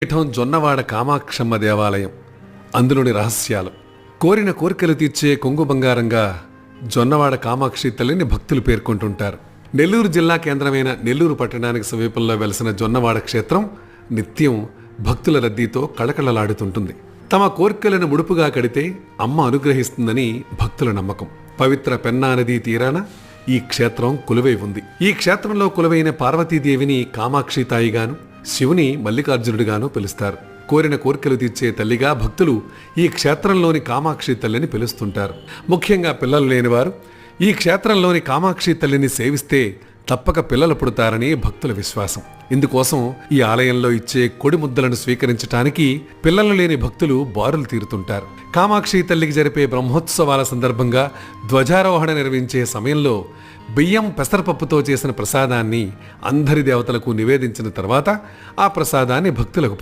పీఠం జొన్నవాడ కామాక్షమ్మ దేవాలయం. అందులోని రహస్యాలు. కోరిన కోరికలు తీర్చే కొంగు బంగారంగా జొన్నవాడ కామాక్షి తల్లిని భక్తులు పేర్కొంటుంటారు. నెల్లూరు జిల్లా కేంద్రమైన నెల్లూరు పట్టణానికి సమీపంలో వెలసిన జొన్నవాడ క్షేత్రం నిత్యం భక్తుల రద్దీతో కళకళలాడుతుంటుంది. తమ కోరికలను ముడుపుగా కడితే అమ్మ అనుగ్రహిస్తుందని భక్తుల నమ్మకం. పవిత్ర పెన్నా నదీ తీరాన ఈ క్షేత్రం కొలువై ఉంది. ఈ క్షేత్రంలో కొలువైన పార్వతీదేవిని కామాక్షి తాయిగాను, శివుని మల్లికార్జునుడిగాను పిలుస్తారు. కోరిన కోరికలు తీర్చే తల్లిగా భక్తులు ఈ క్షేత్రంలోని కామాక్షి తల్లిని పిలుస్తుంటారు. ముఖ్యంగా పిల్లలు లేనివారు ఈ క్షేత్రంలోని కామాక్షి తల్లిని సేవిస్తే తప్పక పిల్లలు పుడతారని భక్తుల విశ్వాసం. ఇందుకోసం ఈ ఆలయంలో ఇచ్చే కొడి ముద్దలను స్వీకరించడానికి పిల్లలు లేని భక్తులు బారులు తీరుతుంటారు. కామాక్షి తల్లికి జరిపే బ్రహ్మోత్సవాల సందర్భంగా ధ్వజారోహణ నిర్వహించే సమయంలో బియ్యం పెసరపప్పుతో చేసిన ప్రసాదాన్ని అందరి దేవతలకు నివేదించిన తర్వాత ఆ ప్రసాదాన్ని భక్తులకు